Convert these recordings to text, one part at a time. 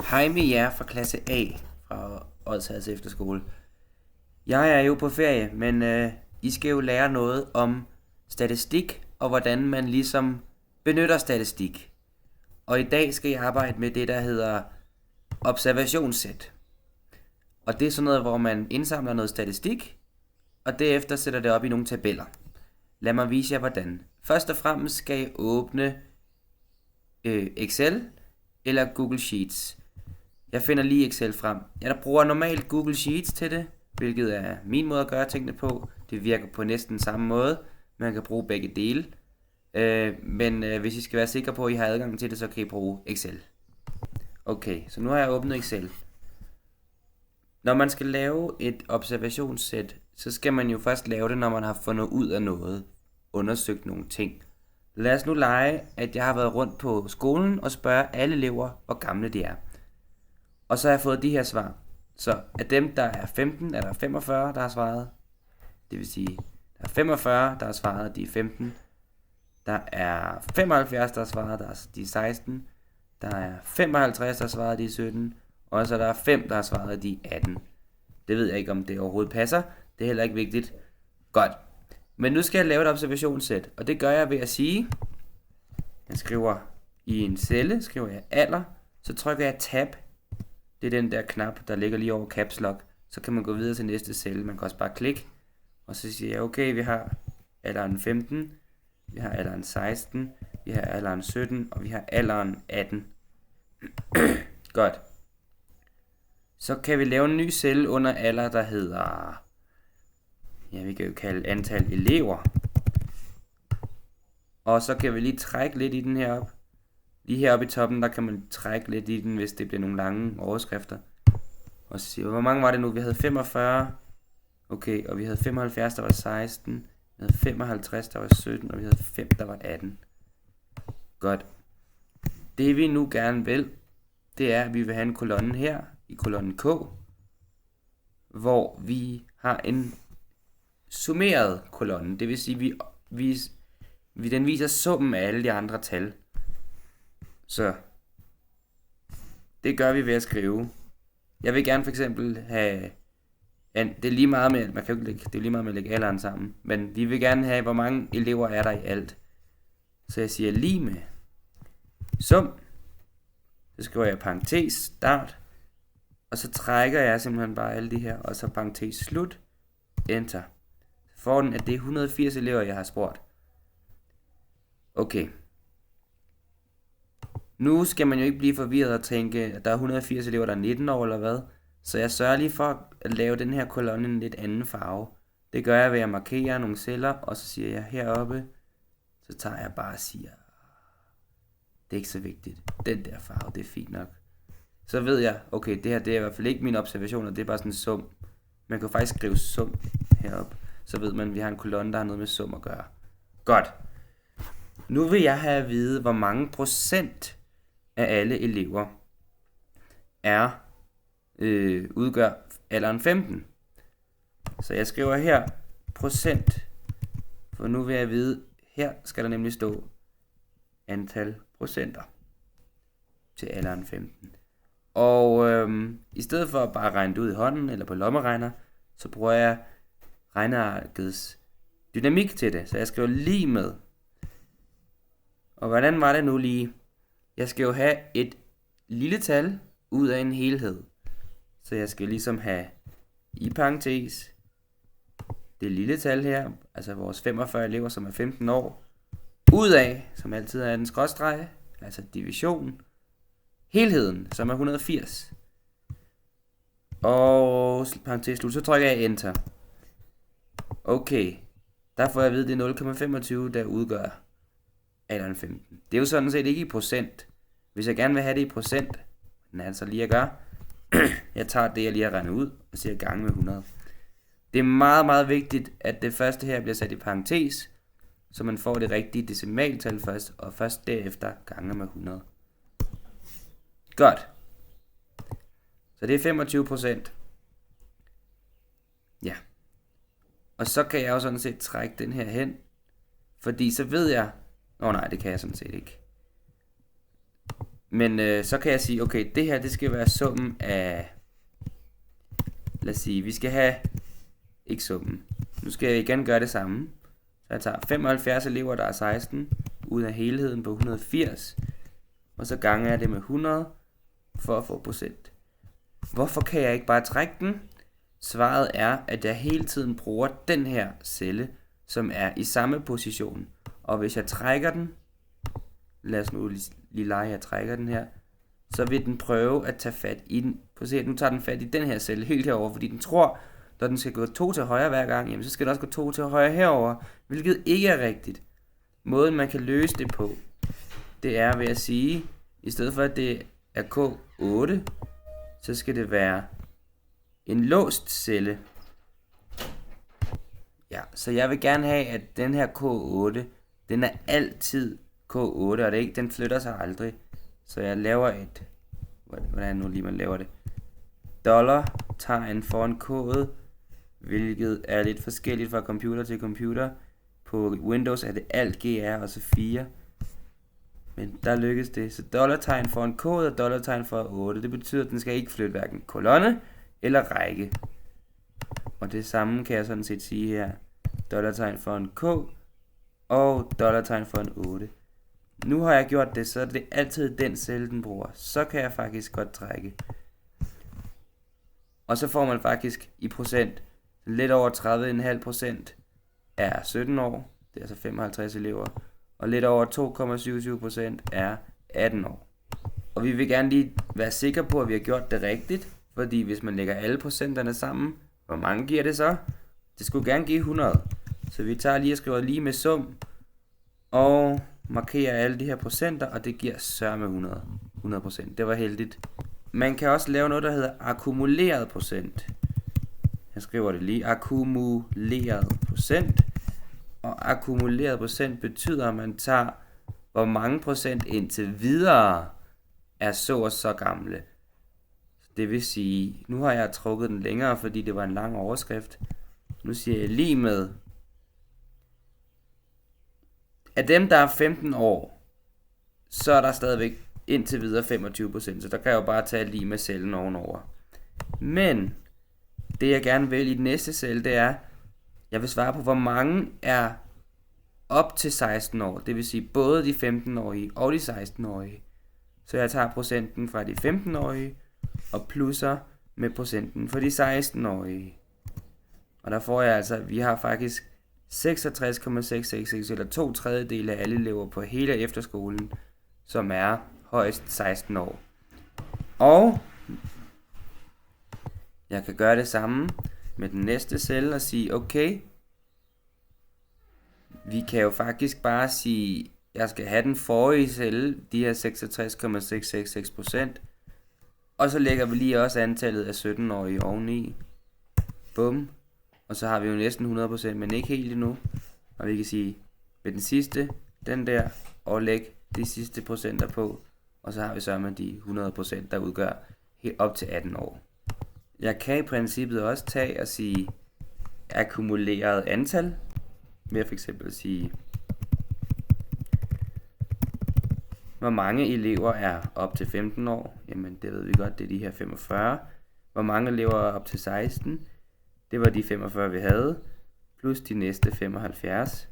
Hej med jer fra klasse A fra Odsherreds Efterskole. Jeg er jo på ferie, men I skal jo lære noget om statistik og hvordan man ligesom benytter statistik. Og i dag skal jeg arbejde med det, der hedder observationssæt. Og det er sådan noget, hvor man indsamler noget statistik, og derefter sætter det op i nogle tabeller. Lad mig vise jer hvordan. Først og fremmest skal I åbne Excel eller Google Sheets. Jeg finder lige Excel frem. Jeg bruger normalt Google Sheets til det, hvilket er min måde at gøre tingene på. Det virker på næsten samme måde. Man kan bruge begge dele. Men hvis I skal være sikre på, at I har adgang til det, så kan I bruge Excel. Okay, så nu har jeg åbnet Excel. Når man skal lave et observationssæt, så skal man jo først lave det, når man har fundet ud af noget. Undersøgt nogle ting. Lad os nu lege, at jeg har været rundt på skolen og spørge alle elever, hvor gamle de er. Og så har jeg fået de her svar. Så af dem, der er 15, er der 45, der har svaret. Det vil sige, der er 45, der har svaret, de er 15. Der er 75, der har svaret, de er 16. Der er 55, der har svaret, de er 17. Og så der er 5, der har svaret, de er 18. Det ved jeg ikke, om det overhovedet passer. Det er heller ikke vigtigt. Godt. Men nu skal jeg lave et observationssæt. Og det gør jeg ved at sige, jeg skriver i en celle, skriver jeg alder. Så trykker jeg tab. Det er den der knap, der ligger lige over caps lock. Så kan man gå videre til næste celle. Man kan også bare klikke. Og så siger jeg, okay, vi har alderen 15. Vi har alderen 16. Vi har alderen 17. Og vi har alderen 18. Godt. Så kan vi lave en ny celle under alder, der hedder, ja, vi kan jo kalde antal elever. Og så kan vi lige trække lidt i den her op. Lige heroppe i toppen, der kan man trække lidt i den, hvis det bliver nogle lange overskrifter. Og så siger vi, hvor mange var det nu? Vi havde 45. Okay, og vi havde 75, der var 16. Vi havde 55, der var 17. Og vi havde 5, der var 18. Godt. Det vi nu gerne vil, det er, at vi vil have en kolonne her, i kolonnen K, hvor vi har en summeret kolonne. Det vil sige, den viser summen af alle de andre tal. Så det gør vi ved at skrive. Jeg vil gerne for eksempel have, det er lige meget med, man kan jo ikke lægge, det er lige meget med at lægge alderen sammen, men vi vil gerne have, hvor mange elever er der i alt. Så jeg siger lige med sum, så skriver jeg parentes start, og så trækker jeg simpelthen bare alle de her, og så parentes slut, enter. Så får den, at det er 180 elever, jeg har spurgt. Okay. Nu skal man jo ikke blive forvirret og tænke, at der er 180 elever, der er 19 år eller hvad. Så jeg sørger lige for at lave den her kolonne en lidt anden farve. Det gør jeg ved at markere nogle celler, og så siger jeg heroppe, så tager jeg bare og siger, det er ikke så vigtigt. Den der farve, det er fint nok. Så ved jeg, okay, det her det er i hvert fald ikke mine observationer, det er bare sådan en sum. Man kan faktisk skrive sum heroppe, så ved man, at vi har en kolonne, der har noget med sum at gøre. Godt. Nu vil jeg have at vide, hvor mange procent af alle elever udgør alderen 15. Så jeg skriver her procent, for nu vil jeg vide, her skal der nemlig stå antal procenter til alderen 15. Og i stedet for at bare regne det ud i hånden eller på lommeregner, så bruger jeg regnearkets dynamik til det. Så jeg skriver lige med. Og hvordan var det nu lige? Jeg skal jo have et lille tal ud af en helhed. Så jeg skal ligesom have i parentes det lille tal her, altså vores 45 elever, som er 15 år, ud af, som altid er den skråstreg, altså division, helheden, som er 180. Og parentes slut, så trykker jeg enter. Okay, der får jeg at vide, det er 0,25, der udgør alderen 15. Det er jo sådan set ikke i procent. Hvis jeg gerne vil have det i procent, den er altså lige at gøre, jeg tager det, jeg lige har regnet ud, og siger gange med 100. Det er meget, meget vigtigt, at det første her bliver sat i parentes, så man får det rigtige decimaltal først, og først derefter gange med 100. Godt. Så det er 25%. Ja. Og så kan jeg jo sådan set trække den her hen, fordi så ved jeg, nej, det kan jeg sådan set ikke. Men så kan jeg sige, okay, det her, det skal være summen af, lad os sige, vi skal have, ikke summen, nu skal jeg igen gøre det samme. Så jeg tager 75 elever, der er 16, ud af helheden på 180, og så ganger jeg det med 100, for at få procent. Hvorfor kan jeg ikke bare trække den? Svaret er, at jeg hele tiden bruger den her celle, som er i samme position. Og hvis jeg trækker den, lad os nu lige lege, jeg trækker den her, så vil den prøve at tage fat i den. Prøv at se, at nu tager den fat i den her celle helt herover, fordi den tror, når den skal gå 2 til højre hver gang, jamen så skal den også gå 2 til højre herover, hvilket ikke er rigtigt. Måden man kan løse det på, det er ved at sige, i stedet for at det er K8, så skal det være en låst celle. Ja, så jeg vil gerne have, at den her K8, den er altid K8, og det er ikke, den flytter sig aldrig. Så jeg laver et, hvordan nu lige man laver det, $tegn foran K'et, hvilket er lidt forskelligt fra computer til computer. På Windows er det alt GR og så 4. Men der lykkes det. Så $tegn foran K'et og $tegn foran 8. Det betyder, at den skal ikke flytte hverken kolonne eller række. Og det samme kan jeg sådan set sige her. $tegn foran K og $tegn foran 8. Nu har jeg gjort det, så er det altid den celle, den bruger. Så kan jeg faktisk godt trække. Og så får man faktisk i procent, lidt over 30,5% er 17 år. Det er altså 55 elever. Og lidt over 2,77% er 18 år. Og vi vil gerne lige være sikre på, at vi har gjort det rigtigt. Fordi hvis man lægger alle procenterne sammen, hvor mange giver det så? Det skulle gerne give 100. Så vi tager lige og skriver lige med sum. Og markerer alle de her procenter, og det giver sørme 100%. Det var heldigt. Man kan også lave noget, der hedder akkumuleret procent. Jeg skriver det lige. Akkumuleret procent. Og akkumuleret procent betyder, at man tager, hvor mange procent indtil videre er så og så gamle. Det vil sige, nu har jeg trukket den længere, fordi det var en lang overskrift. Nu siger jeg lige med, af dem, der er 15 år, så er der stadigvæk indtil videre 25%, så der kan jeg jo bare tage lige med cellen ovenover. Men det jeg gerne vil i den næste celle, det er, jeg vil svare på, hvor mange er op til 16 år. Det vil sige både de 15-årige og de 16-årige. Så jeg tager procenten fra de 15-årige og plusser med procenten for de 16-årige. Og der får jeg altså, vi har faktisk 66,666 eller 2/3 af alle elever på hele efterskolen, som er højst 16 år. Og jeg kan gøre det samme med den næste celle og sige, okay, vi kan jo faktisk bare sige, jeg skal have den forrige celle, de her 66,666%, og så lægger vi lige også antallet af 17-årige oveni. Bum. Og så har vi jo næsten 100%, men ikke helt endnu. Og vi kan sige, med den sidste, den der, og læg de sidste procenter på. Og så har vi så med de 100%, der udgør helt op til 18 år. Jeg kan i princippet også tage og sige, akkumuleret antal. Ved at for eksempel sige, hvor mange elever er op til 15 år. Jamen det ved vi godt, det er de her 45. Hvor mange elever er op til 16? Det var de 45, vi havde, plus de næste 75.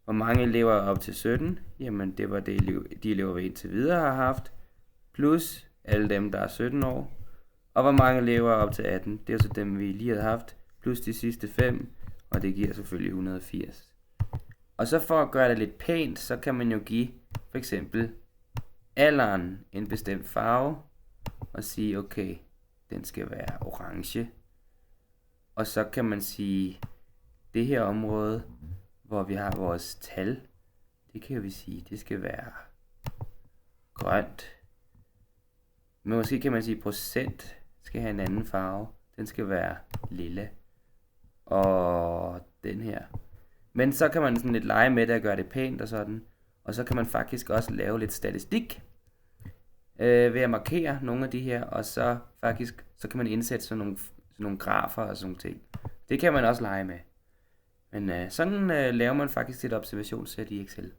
Hvor mange elever er op til 17? Jamen, det var de elever, vi indtil videre har haft, plus alle dem, der er 17 år. Og hvor mange elever er op til 18? Det er så dem, vi lige havde haft, plus de sidste 5, og det giver selvfølgelig 180. Og så for at gøre det lidt pænt, så kan man jo give, for eksempel, alderen en bestemt farve, og sige, okay, den skal være orange. Og så kan man sige, det her område, hvor vi har vores tal, det kan vi sige, det skal være grønt. Men måske kan man sige, procent skal have en anden farve. Den skal være lilla. Og den her. Men så kan man sådan lidt lege med det og gøre det pænt og sådan. Og så kan man faktisk også lave lidt statistik ved at markere nogle af de her. Og så faktisk, så kan man indsætte sådan nogle grafer og sådan nogle ting. Det kan man også lege med. Men sådan laver man faktisk et observationssæt i Excel.